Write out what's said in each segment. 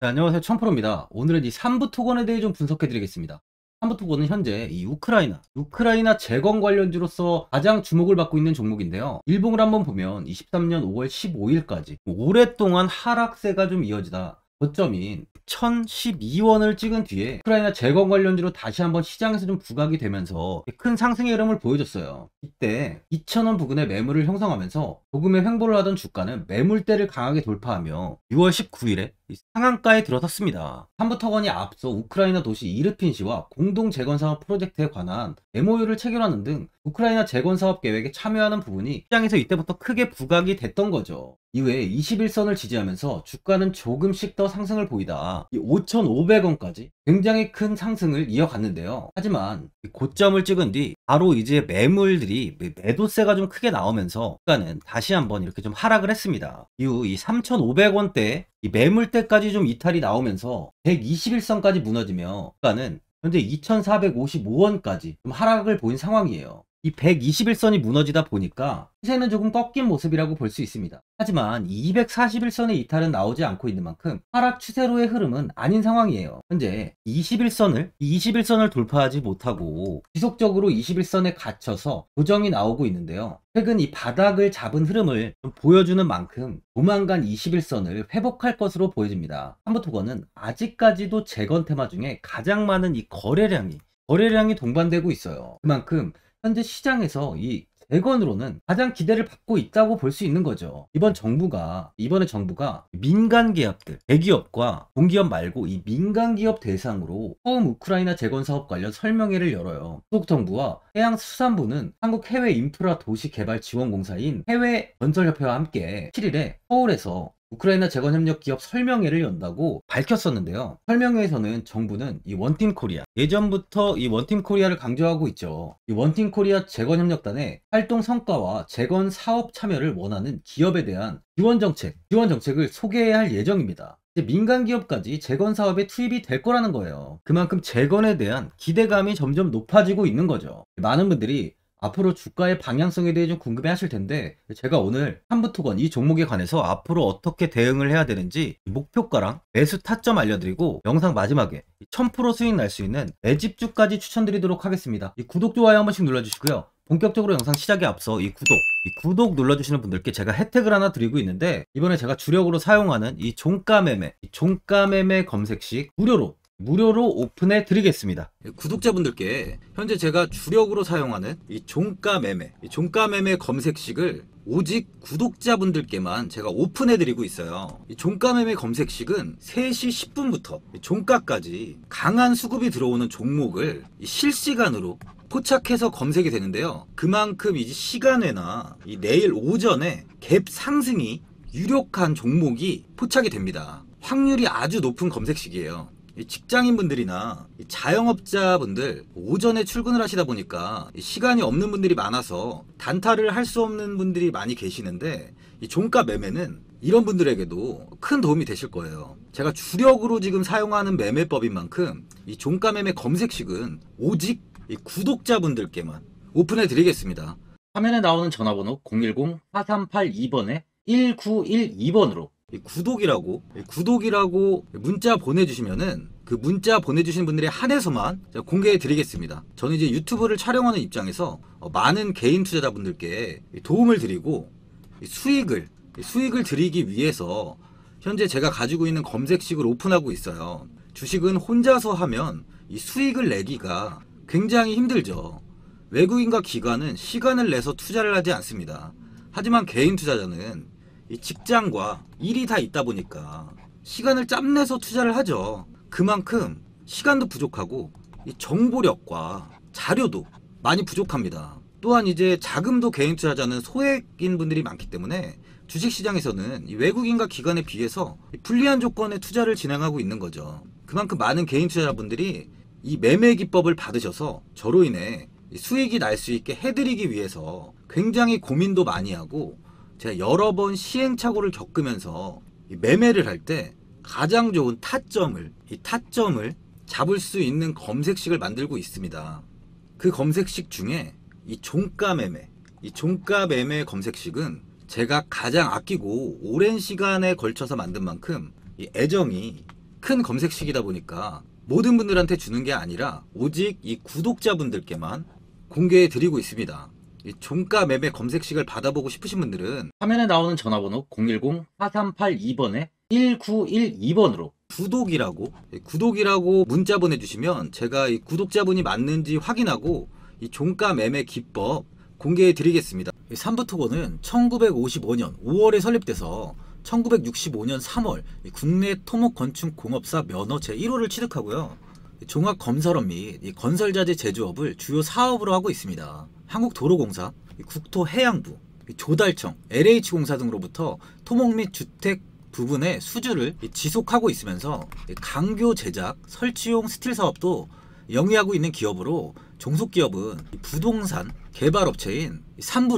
네, 안녕하세요. 청프로입니다. 오늘은 이 삼부 토건에 대해 좀 분석해 드리겠습니다. 삼부 토건은 현재 이 우크라이나 재건 관련주로서 가장 주목을 받고 있는 종목인데요. 일봉을 한번 보면 23년 5월 15일까지 오랫동안 하락세가 좀 이어지다 고점인 1012원을 찍은 뒤에 우크라이나 재건 관련주로 다시 한번 시장에서 좀 부각이 되면서 큰 상승의 흐름을 보여줬어요. 이때 2000원 부근에 매물을 형성하면서 조금의 횡보를 하던 주가는 매물대를 강하게 돌파하며 6월 19일에 상한가에 들어섰습니다. 삼부토건이 앞서 우크라이나 도시 이르핀시와 공동 재건사업 프로젝트에 관한 MOU를 체결하는 등 우크라이나 재건사업 계획에 참여하는 부분이 시장에서 이때부터 크게 부각이 됐던 거죠. 이후에 21선을 지지하면서 주가는 조금씩 더 상승을 보이다 5,500원까지 굉장히 큰 상승을 이어갔는데요. 하지만 고점을 찍은 뒤 바로 이제 매물들이 매도세가 좀 크게 나오면서 주가는 다시 한번 이렇게 좀 하락을 했습니다. 이후 이 3,500원대 이 매물대까지 좀 이탈이 나오면서 121선까지 무너지며 주가는 현재 2,455원까지 좀 하락을 보인 상황이에요. 이 121선이 무너지다 보니까 시세는 조금 꺾인 모습이라고 볼 수 있습니다. 하지만 241선의 이탈은 나오지 않고 있는 만큼 하락 추세로의 흐름은 아닌 상황이에요. 현재 21선을 돌파하지 못하고 지속적으로 21선에 갇혀서 조정이 나오고 있는데요. 최근 이 바닥을 잡은 흐름을 좀 보여주는 만큼 조만간 21선을 회복할 것으로 보여집니다. 삼부토건은 아직까지도 재건 테마 중에 가장 많은 이 거래량이 동반되고 있어요. 그만큼 현재 시장에서 이 재건으로는 가장 기대를 받고 있다고 볼 수 있는 거죠. 이번에 정부가 민간 기업들, 대기업과 공기업 말고 이 민간 기업 대상으로 처음 우크라이나 재건 사업 관련 설명회를 열어요. 소속정부와 해양수산부는 한국 해외 인프라 도시 개발 지원공사인 해외건설협회와 함께 7일에 서울에서 우크라이나 재건협력 기업 설명회를 연다고 밝혔었는데요. 설명회에서는 정부는 이 원팀 코리아, 예전부터 이 원팀 코리아를 강조하고 있죠. 이 원팀 코리아 재건협력단의 활동 성과와 재건 사업 참여를 원하는 기업에 대한 지원 정책을 소개해야 할 예정입니다. 민간 기업까지 재건 사업에 투입이 될 거라는 거예요. 그만큼 재건에 대한 기대감이 점점 높아지고 있는 거죠. 많은 분들이 앞으로 주가의 방향성에 대해 좀 궁금해 하실 텐데, 제가 오늘 삼부토건 이 종목에 관해서 앞으로 어떻게 대응을 해야 되는지 목표가랑 매수 타점 알려드리고, 영상 마지막에 1000% 수익 날 수 있는 매집주까지 추천드리도록 하겠습니다. 이 구독, 좋아요 한 번씩 눌러주시고요. 본격적으로 영상 시작에 앞서 이 구독 눌러주시는 분들께 제가 혜택을 하나 드리고 있는데, 이번에 제가 주력으로 사용하는 이 종가 매매 검색식 무료로 오픈해 드리겠습니다. 구독자분들께 현재 제가 주력으로 사용하는 이 종가 매매 검색식을 오직 구독자분들께만 제가 오픈해 드리고 있어요. 이 종가 매매 검색식은 3시 10분부터 종가까지 강한 수급이 들어오는 종목을 실시간으로 포착해서 검색이 되는데요. 그만큼 이제 시간외나 이 내일 오전에 갭 상승이 유력한 종목이 포착이 됩니다. 확률이 아주 높은 검색식이에요. 직장인분들이나 자영업자분들 오전에 출근을 하시다 보니까 시간이 없는 분들이 많아서 단타를 할 수 없는 분들이 많이 계시는데, 이 종가 매매는 이런 분들에게도 큰 도움이 되실 거예요. 제가 주력으로 지금 사용하는 매매법인 만큼 이 종가 매매 검색식은 오직 이 구독자분들께만 오픈해 드리겠습니다. 화면에 나오는 전화번호 010-4382번에 1912번으로 구독이라고 문자 보내주시면은 그 문자 보내주신 분들에 한해서만 공개해 드리겠습니다. 저는 이제 유튜브를 촬영하는 입장에서 많은 개인 투자자분들께 도움을 드리고 수익을 드리기 위해서 현재 제가 가지고 있는 검색식을 오픈하고 있어요. 주식은 혼자서 하면 이 수익을 내기가 굉장히 힘들죠. 외국인과 기관은 시간을 내서 투자를 하지 않습니다. 하지만 개인 투자자는 이 직장과 일이 다 있다 보니까 시간을 짬내서 투자를 하죠. 그만큼 시간도 부족하고 이 정보력과 자료도 많이 부족합니다. 또한 이제 자금도 개인 투자자는 소액인 분들이 많기 때문에 주식시장에서는 이 외국인과 기관에 비해서 불리한 조건의 투자를 진행하고 있는 거죠. 그만큼 많은 개인 투자자분들이 이 매매 기법을 받으셔서 저로 인해 수익이 날 수 있게 해드리기 위해서 굉장히 고민도 많이 하고, 제가 여러 번 시행착오를 겪으면서 매매를 할 때 가장 좋은 타점을 잡을 수 있는 검색식을 만들고 있습니다. 그 검색식 중에 이 종가 매매 검색식은 제가 가장 아끼고 오랜 시간에 걸쳐서 만든 만큼 이 애정이 큰 검색식이다 보니까 모든 분들한테 주는 게 아니라 오직 이 구독자분들께만 공개해 드리고 있습니다. 이 종가 매매 검색식을 받아보고 싶으신 분들은 화면에 나오는 전화번호 010-4382번에 1912번으로 구독이라고 문자 보내주시면 제가 이 구독자분이 맞는지 확인하고 이 종가 매매 기법 공개해 드리겠습니다. 삼부토건은 1955년 5월에 설립돼서 1965년 3월 국내 토목건축공업사 면허 제1호를 취득하고요. 종합건설업 및 건설자재 제조업을 주요 사업으로 하고 있습니다. 한국도로공사, 국토해양부, 조달청, LH공사 등으로부터 토목 및 주택 부분의 수주를 지속하고 있으면서 강교 제작, 설치용 스틸 사업도 영위하고 있는 기업으로 종속기업은 부동산 개발업체인 삼부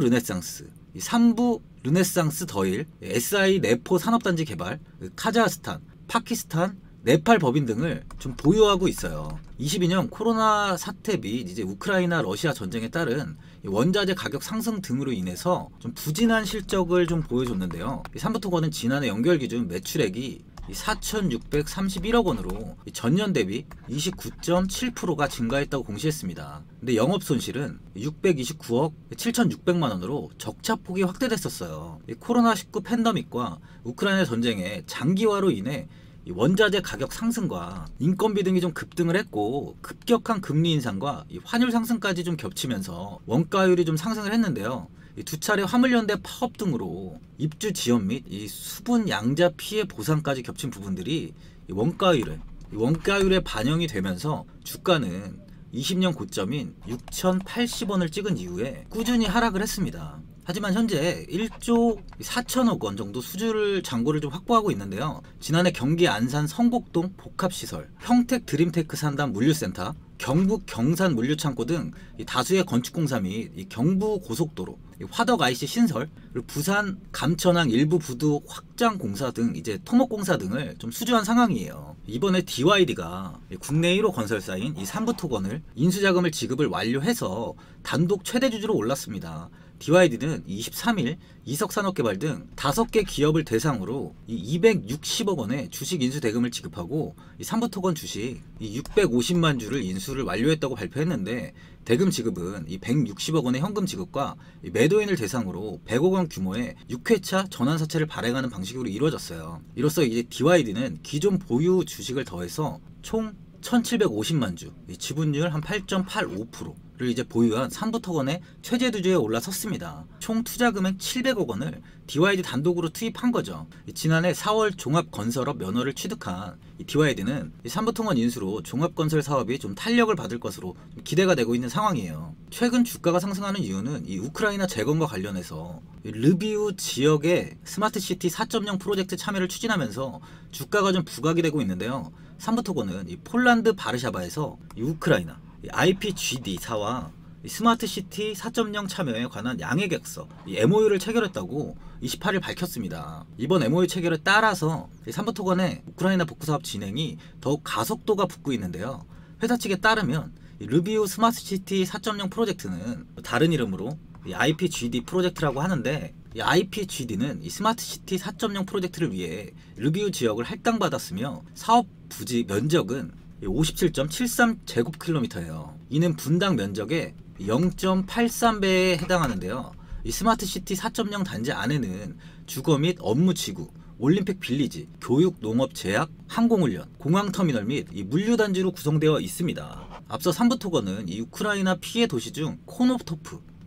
르네상스 더일, SI 네포 산업단지 개발, 카자흐스탄, 파키스탄, 네팔 법인 등을 좀 보유하고 있어요. 22년 코로나 사태 및 이제 우크라이나 러시아 전쟁에 따른 원자재 가격 상승 등으로 인해서 좀 부진한 실적을 좀 보여줬는데요. 삼부토건은 지난해 연결 기준 매출액이 4,631억 원으로 전년 대비 29.7%가 증가했다고 공시했습니다. 근데 영업 손실은 629억 7,600만 원으로 적자폭이 확대됐었어요. 코로나19 팬데믹과 우크라이나 전쟁의 장기화로 인해 원자재 가격 상승과 인건비 등이 좀 급등을 했고 급격한 금리 인상과 환율 상승까지 좀 겹치면서 원가율이 좀 상승을 했는데요. 두 차례 화물연대 파업 등으로 입주 지연 및 수분 양자 피해 보상까지 겹친 부분들이 원가율에 반영이 되면서 주가는 20년 고점인 6,080원을 찍은 이후에 꾸준히 하락을 했습니다. 하지만 현재 1조 4천억 원 정도 수주를 잔고를 좀 확보하고 있는데요. 지난해 경기 안산 성곡동 복합시설, 평택 드림테크 산단 물류센터, 경북 경산 물류창고 등 다수의 건축공사 및 경부 고속도로, 화덕 IC 신설, 그리고 부산 감천항 일부 부두 확장 공사 등 이제 토목공사 등을 좀 수주한 상황이에요. 이번에 DYD가 국내 1호 건설사인 이 삼부토건을 인수자금을 지급을 완료해서 단독 최대 주주로 올랐습니다. DYD는 23일 이석산업개발 등 5개 기업을 대상으로 260억 원의 주식 인수 대금을 지급하고 삼부토건 주식 650만 주를 인수를 완료했다고 발표했는데 대금 지급은 160억 원의 현금 지급과 매도인을 대상으로 100억 원 규모의 6회차 전환사채를 발행하는 방식으로 이루어졌어요. 이로써 이제 DYD는 기존 보유 주식을 더해서 총 1750만 주, 지분율 한 8.85%를 이제 보유한 삼부토건의 최대주주에 올라섰습니다. 총 투자금액 700억 원을 DYD 단독으로 투입한 거죠. 지난해 4월 종합건설업 면허를 취득한 DYD는 삼부토건 인수로 종합건설 사업이 좀 탄력을 받을 것으로 기대가 되고 있는 상황이에요. 최근 주가가 상승하는 이유는 이 우크라이나 재건과 관련해서 르비우 지역의 스마트시티 4.0 프로젝트 참여를 추진하면서 주가가 좀 부각이 되고 있는데요. 삼부토건은 이 폴란드 바르샤바에서 이 우크라이나 IPGD사와 스마트시티 4.0 참여에 관한 양해계약서 MOU를 체결했다고 28일 밝혔습니다. 이번 MOU 체결에 따라서 삼부토건의 우크라이나 복구사업 진행이 더욱 가속도가 붙고 있는데요. 회사 측에 따르면 르비우 스마트시티 4.0 프로젝트는 다른 이름으로 IPGD 프로젝트라고 하는데 이 IPGD는 이 스마트시티 4.0 프로젝트를 위해 르비우 지역을 할당받았으며 사업 부지 면적은 57.73제곱킬로미터예요. 이는 분당 면적의 0.83배에 해당하는데요. 이 스마트시티 4.0 단지 안에는 주거 및 업무지구, 올림픽 빌리지, 교육, 농업, 제약, 항공훈련, 공항터미널 및 이 물류단지로 구성되어 있습니다. 앞서 삼부토건은 이 우크라이나 피해 도시 중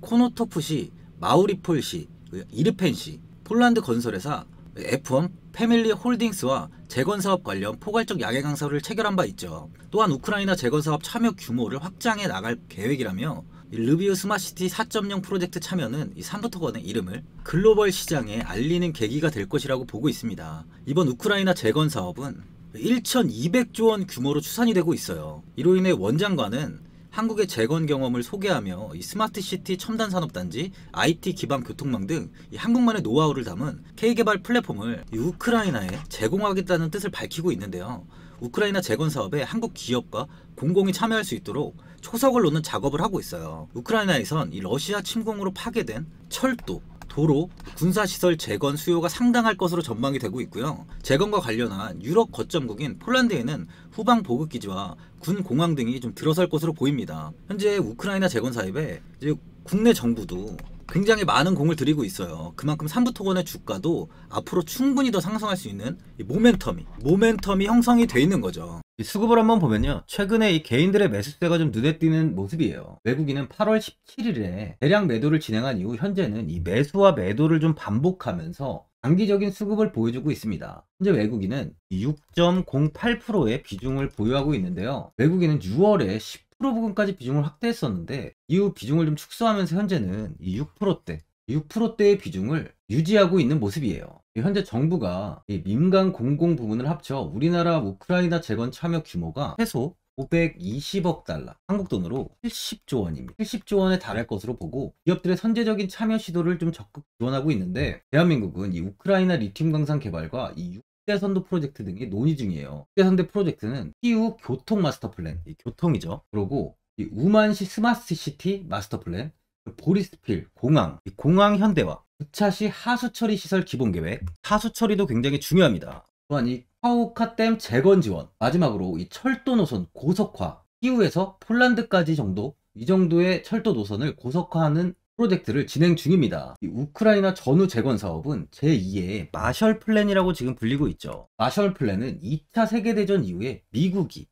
코노토프시, 마우리폴시, 이르펜시, 폴란드 건설회사 F1 패밀리 홀딩스와 재건사업 관련 포괄적 양해 강서를 체결한 바 있죠. 또한 우크라이나 재건사업 참여 규모를 확장해 나갈 계획이라며 르비우 스마트시티 4.0 프로젝트 참여는 이 삼부토건의 이름을 글로벌 시장에 알리는 계기가 될 것이라고 보고 있습니다. 이번 우크라이나 재건사업은 1,200조 원 규모로 추산이 되고 있어요. 이로 인해 원장관은 한국의 재건 경험을 소개하며 이 스마트시티 첨단산업단지, IT 기반 교통망 등 이 한국만의 노하우를 담은 K개발 플랫폼을 이 우크라이나에 제공하겠다는 뜻을 밝히고 있는데요. 우크라이나 재건 사업에 한국 기업과 공공이 참여할 수 있도록 초석을 놓는 작업을 하고 있어요. 우크라이나에선 이 러시아 침공으로 파괴된 철도, 도로, 군사시설 재건 수요가 상당할 것으로 전망이 되고 있고요. 재건과 관련한 유럽 거점국인 폴란드에는 후방 보급기지와 군 공항 등이 좀 들어설 것으로 보입니다. 현재 우크라이나 재건 사업에 이제 국내 정부도 굉장히 많은 공을 들이고 있어요. 그만큼 삼부토건의 주가도 앞으로 충분히 더 상승할 수 있는 이 모멘텀이 형성이 돼 있는 거죠. 이 수급을 한번 보면요, 최근에 이 개인들의 매수세가 좀 눈에 띄는 모습이에요. 외국인은 8월 17일에 대량 매도를 진행한 이후 현재는 이 매수와 매도를 좀 반복하면서 장기적인 수급을 보여주고 있습니다. 현재 외국인은 6.08%의 비중을 보유하고 있는데요. 외국인은 6월에 10% 부근까지 비중을 확대했었는데 이후 비중을 좀 축소하면서 현재는 이 6%대의 비중을 유지하고 있는 모습이에요. 현재 정부가 이 민간 공공 부문을 합쳐 우리나라 우크라이나 재건 참여 규모가 최소 520억 달러, 한국 돈으로 70조 원입니다. 70조 원에 달할 것으로 보고 기업들의 선제적인 참여 시도를 좀 적극 지원하고 있는데, 대한민국은 이 우크라이나 리튬 강산 개발과 이 6대 선도 프로젝트 등이 논의 중이에요. 6대 선도 프로젝트는 TU 교통 마스터 플랜, 이 교통이죠. 그리고 이 우만시 스마트 시티 마스터 플랜, 보리스필 공항, 이 공항 현대화, 부차시 하수 처리 시설 기본 계획, 하수 처리도 굉장히 중요합니다. 또한 이 카우카댐 재건 지원, 마지막으로 이 철도 노선 고속화, 키우에서 폴란드까지 정도, 이 정도의 철도 노선을 고속화하는 프로젝트를 진행 중입니다. 이 우크라이나 전후 재건 사업은 제2의 마셜 플랜이라고 지금 불리고 있죠. 마셜 플랜은 2차 세계대전 이후에 미국이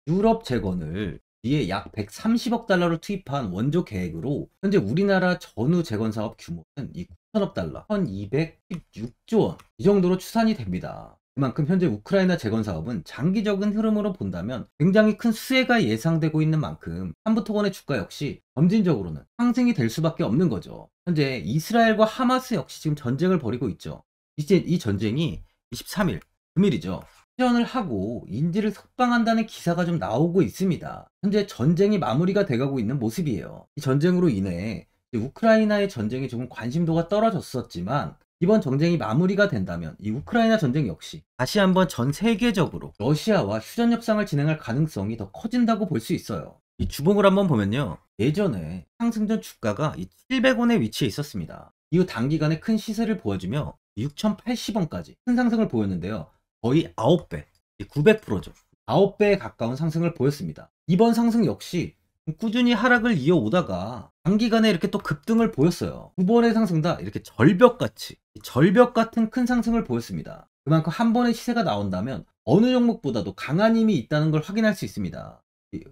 유럽 재건을 이에 약 130억 달러를 투입한 원조 계획으로 현재 우리나라 전후 재건 사업 규모는 이 9천억 달러, 1216조 원, 이 정도로 추산이 됩니다. 그만큼 현재 우크라이나 재건 사업은 장기적인 흐름으로 본다면 굉장히 큰 수혜가 예상되고 있는 만큼 삼부토건의 주가 역시 점진적으로는 상승이 될 수밖에 없는 거죠. 현재 이스라엘과 하마스 역시 지금 전쟁을 벌이고 있죠. 이제 이 전쟁이 23일 금일이죠. 휴전을 하고 인질을 석방한다는 기사가 좀 나오고 있습니다. 현재 전쟁이 마무리가 돼가고 있는 모습이에요. 이 전쟁으로 인해 우크라이나의 전쟁에 조금 관심도가 떨어졌었지만 이번 전쟁이 마무리가 된다면 이 우크라이나 전쟁 역시 다시 한번 전 세계적으로 러시아와 휴전 협상을 진행할 가능성이 더 커진다고 볼 수 있어요. 이 주봉을 한번 보면요, 예전에 상승전 주가가 이 700원에 위치해 있었습니다. 이후 단기간에 큰 시세를 보여주며 6080원까지 큰 상승을 보였는데요. 거의 9배, 900%죠. 9배에 가까운 상승을 보였습니다. 이번 상승 역시 꾸준히 하락을 이어오다가 단기간에 이렇게 또 급등을 보였어요. 두 번의 상승 다 이렇게 절벽 같은 큰 상승을 보였습니다. 그만큼 한 번의 시세가 나온다면 어느 종목보다도 강한 힘이 있다는 걸 확인할 수 있습니다.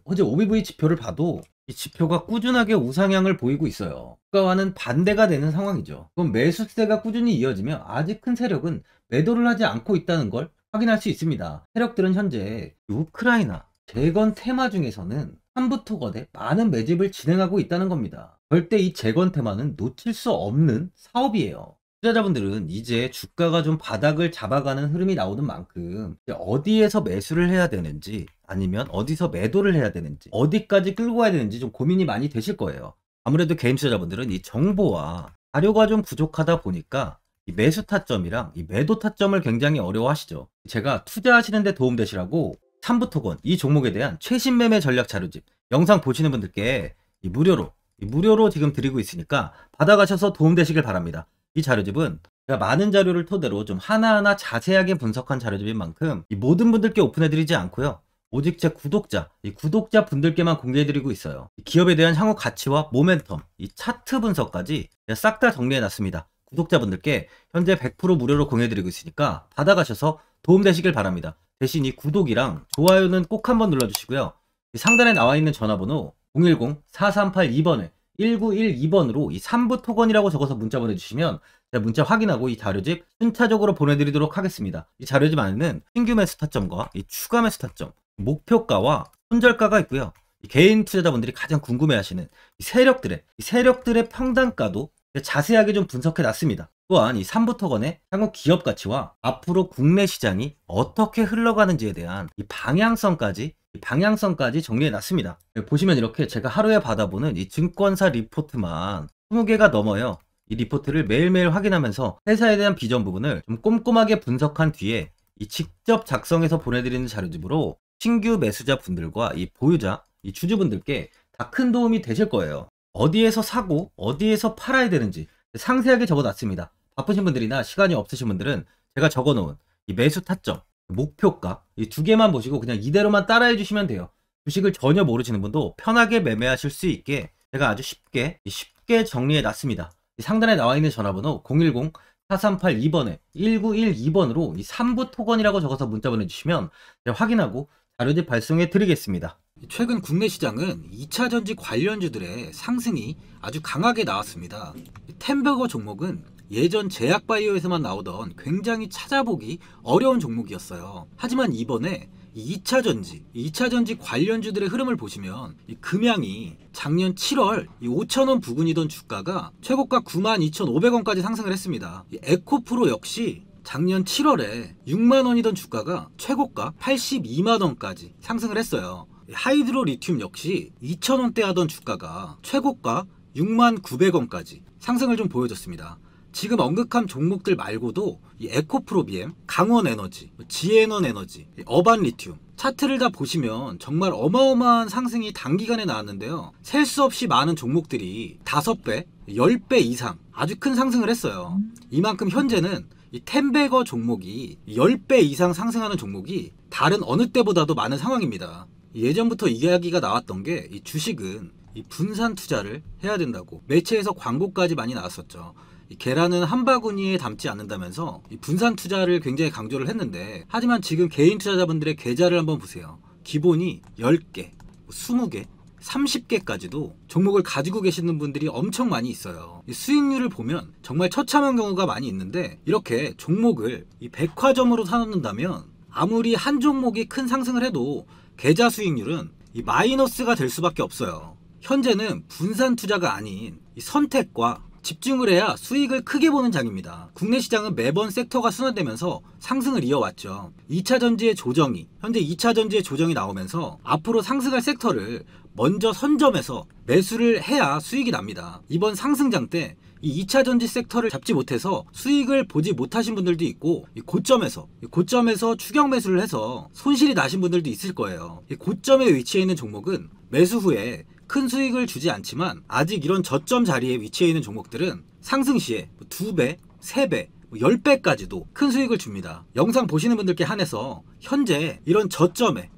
어제 OBV 지표를 봐도 이 지표가 꾸준하게 우상향을 보이고 있어요. 주가와는 반대가 되는 상황이죠. 그럼 매수세가 꾸준히 이어지며 아직 큰 세력은 매도를 하지 않고 있다는 걸 확인할 수 있습니다. 세력들은 현재 우크라이나 재건 테마 중에서는 삼부토건에 많은 매집을 진행하고 있다는 겁니다. 절대 이 재건 테마는 놓칠 수 없는 사업이에요. 투자자분들은 이제 주가가 좀 바닥을 잡아가는 흐름이 나오는 만큼 어디에서 매수를 해야 되는지, 아니면 어디서 매도를 해야 되는지, 어디까지 끌고 가야 되는지 좀 고민이 많이 되실 거예요. 아무래도 개인 투자자분들은 이 정보와 자료가 좀 부족하다 보니까 이 매수 타점이랑 이 매도 타점을 굉장히 어려워하시죠. 제가 투자하시는데 도움되시라고 삼부토건 이 종목에 대한 최신 매매 전략 자료집 영상 보시는 분들께 무료로 지금 드리고 있으니까 받아가셔서 도움되시길 바랍니다. 이 자료집은 제가 많은 자료를 토대로 좀 하나하나 자세하게 분석한 자료집인 만큼 이 모든 분들께 오픈해드리지 않고요, 오직 제 구독자 분들께만 공개해드리고 있어요. 이 기업에 대한 향후 가치와 모멘텀, 이 차트 분석까지 싹 다 정리해놨습니다. 구독자분들께 현재 100% 무료로 공유해드리고 있으니까 받아가셔서 도움되시길 바랍니다. 대신 이 구독이랑 좋아요는 꼭 한번 눌러주시고요. 상단에 나와있는 전화번호 010-4382번에 1912번으로 이 삼부토건이라고 적어서 문자 보내주시면 제가 문자 확인하고 이 자료집 순차적으로 보내드리도록 하겠습니다. 이 자료집 안에는 신규 매수 타점과 이 추가 매수 타점, 목표가와 손절가가 있고요. 이 개인 투자자분들이 가장 궁금해하시는 이 세력들의 평단가도 자세하게 좀 분석해 놨습니다. 또한 이 삼부토건의 향후 기업 가치와 앞으로 국내 시장이 어떻게 흘러가는지에 대한 이 방향성까지 정리해 놨습니다. 보시면 이렇게 제가 하루에 받아보는 이 증권사 리포트만 20개가 넘어요. 이 리포트를 매일매일 확인하면서 회사에 대한 비전 부분을 좀 꼼꼼하게 분석한 뒤에 이 직접 작성해서 보내드리는 자료집으로 신규 매수자 분들과 이 보유자, 이 주주분들께 다 큰 도움이 되실 거예요. 어디에서 사고 어디에서 팔아야 되는지 상세하게 적어놨습니다. 바쁘신 분들이나 시간이 없으신 분들은 제가 적어놓은 이 매수 타점, 목표가 이 두 개만 보시고 그냥 이대로만 따라해 주시면 돼요. 주식을 전혀 모르시는 분도 편하게 매매하실 수 있게 제가 아주 쉽게 정리해 놨습니다. 상단에 나와 있는 전화번호 010-4382번에 1912번으로 이 3부 토건이라고 적어서 문자 보내주시면 제가 확인하고 자료집 발송해 드리겠습니다. 최근 국내 시장은 2차 전지 관련주들의 상승이 아주 강하게 나왔습니다. 템버거 종목은 예전 제약바이오에서만 나오던 굉장히 찾아보기 어려운 종목이었어요. 하지만 이번에 2차 전지 관련주들의 흐름을 보시면 이 금양이 작년 7월 5,000원 부근이던 주가가 최고가 92,500원까지 상승을 했습니다. 에코프로 역시 작년 7월에 6만원이던 주가가 최고가 82만원까지 상승을 했어요. 하이드로 리튬 역시 2,000원대 하던 주가가 최고가 69,900원까지 상승을 좀 보여줬습니다. 지금 언급한 종목들 말고도 이 에코프로비엠, 강원에너지, 지에넌 에너지, 어반 리튬 차트를 다 보시면 정말 어마어마한 상승이 단기간에 나왔는데요. 셀 수 없이 많은 종목들이 5배, 10배 이상 아주 큰 상승을 했어요. 이만큼 현재는 이 템베거 종목이 10배 이상 상승하는 종목이 다른 어느 때보다도 많은 상황입니다. 예전부터 이야기가 나왔던 게 이 주식은 이 분산 투자를 해야 된다고 매체에서 광고까지 많이 나왔었죠. 이 계란은 한 바구니에 담지 않는다면서 이 분산 투자를 굉장히 강조를 했는데, 하지만 지금 개인 투자자분들의 계좌를 한번 보세요. 기본이 10개, 20개, 30개까지도 종목을 가지고 계시는 분들이 엄청 많이 있어요. 이 수익률을 보면 정말 처참한 경우가 많이 있는데, 이렇게 종목을 이 백화점으로 사놓는다면 아무리 한 종목이 큰 상승을 해도 계좌 수익률은 이 마이너스가 될 수밖에 없어요. 현재는 분산 투자가 아닌 이 선택과 집중을 해야 수익을 크게 보는 장입니다. 국내 시장은 매번 섹터가 순환되면서 상승을 이어왔죠. 2차 전지의 조정이, 현재 2차 전지의 조정이 나오면서 앞으로 상승할 섹터를 먼저 선점해서 매수를 해야 수익이 납니다. 이번 상승장 때 이 2차 전지 섹터를 잡지 못해서 수익을 보지 못하신 분들도 있고, 이 고점에서 추격 매수를 해서 손실이 나신 분들도 있을 거예요. 이 고점에 위치해 있는 종목은 매수 후에 큰 수익을 주지 않지만, 아직 이런 저점 자리에 위치해 있는 종목들은 상승 시에 2배, 3배, 10배까지도 큰 수익을 줍니다. 영상 보시는 분들께 한해서 현재 이런 저점에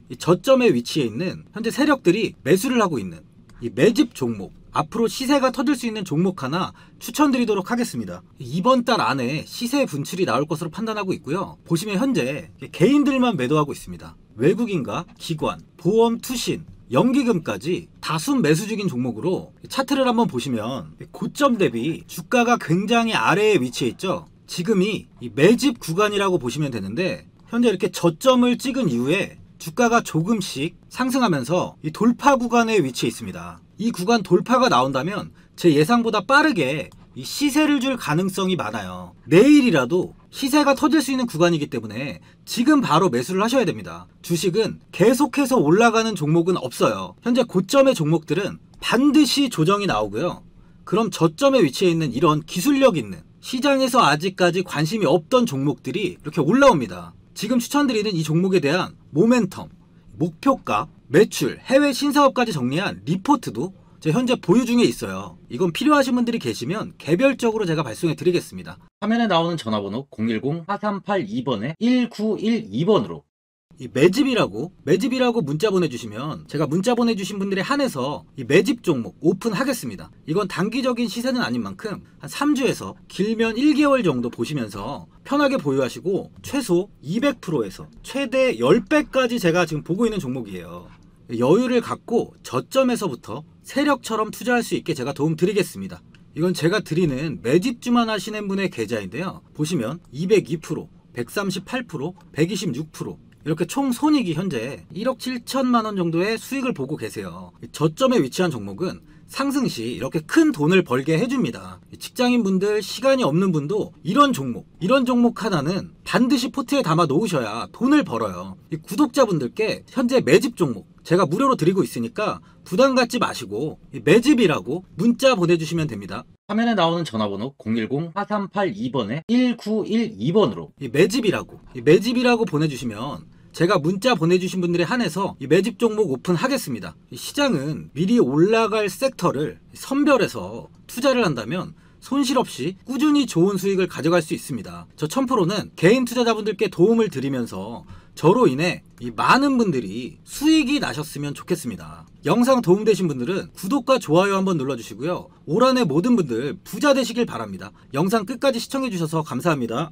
위치해 있는 현재 세력들이 매수를 하고 있는 이 매집 종목, 앞으로 시세가 터질 수 있는 종목 하나 추천드리도록 하겠습니다. 이번 달 안에 시세 분출이 나올 것으로 판단하고 있고요. 보시면 현재 개인들만 매도하고 있습니다. 외국인과 기관, 보험, 투신, 연기금까지 다수 매수 중인 종목으로 차트를 한번 보시면 고점 대비 주가가 굉장히 아래에 위치해 있죠. 지금이 이 매집 구간이라고 보시면 되는데, 현재 이렇게 저점을 찍은 이후에 주가가 조금씩 상승하면서 이 돌파 구간에 위치해 있습니다. 이 구간 돌파가 나온다면 제 예상보다 빠르게 이 시세를 줄 가능성이 많아요. 내일이라도 시세가 터질 수 있는 구간이기 때문에 지금 바로 매수를 하셔야 됩니다. 주식은 계속해서 올라가는 종목은 없어요. 현재 고점의 종목들은 반드시 조정이 나오고요. 그럼 저점에 위치해 있는 이런 기술력 있는, 시장에서 아직까지 관심이 없던 종목들이 이렇게 올라옵니다. 지금 추천드리는 이 종목에 대한 모멘텀, 목표가, 매출, 해외 신사업까지 정리한 리포트도 제 현재 보유 중에 있어요. 이건 필요하신 분들이 계시면 개별적으로 제가 발송해 드리겠습니다. 화면에 나오는 전화번호 010-4382번에 1912번으로 이 매집이라고 문자 보내주시면 제가 문자 보내주신 분들에 한해서 이 매집 종목 오픈하겠습니다. 이건 단기적인 시세는 아닌 만큼 한 3주에서 길면 1개월 정도 보시면서 편하게 보유하시고, 최소 200%에서 최대 10배까지 제가 지금 보고 있는 종목이에요. 여유를 갖고 저점에서부터 세력처럼 투자할 수 있게 제가 도움 드리겠습니다. 이건 제가 드리는 매집주만 하시는 분의 계좌인데요. 보시면 202%, 138%, 126%, 이렇게 총 손익이 현재 1억 7천만 원 정도의 수익을 보고 계세요. 저점에 위치한 종목은 상승 시 이렇게 큰 돈을 벌게 해줍니다. 직장인분들, 시간이 없는 분도 이런 종목 하나는 반드시 포트에 담아 놓으셔야 돈을 벌어요. 이 구독자분들께 현재 매집 종목 제가 무료로 드리고 있으니까 부담 갖지 마시고 매집이라고 문자 보내주시면 됩니다. 화면에 나오는 전화번호 010-4382번에 1912번으로 이 매집이라고 보내주시면 제가 문자 보내주신 분들에 한해서 이 매집 종목 오픈하겠습니다. 이 시장은 미리 올라갈 섹터를 선별해서 투자를 한다면 손실 없이 꾸준히 좋은 수익을 가져갈 수 있습니다. 저 1000%는 개인 투자자분들께 도움을 드리면서 저로 인해 이 많은 분들이 수익이 나셨으면 좋겠습니다. 영상 도움되신 분들은 구독과 좋아요 한번 눌러주시고요. 올 한해 모든 분들 부자 되시길 바랍니다. 영상 끝까지 시청해주셔서 감사합니다.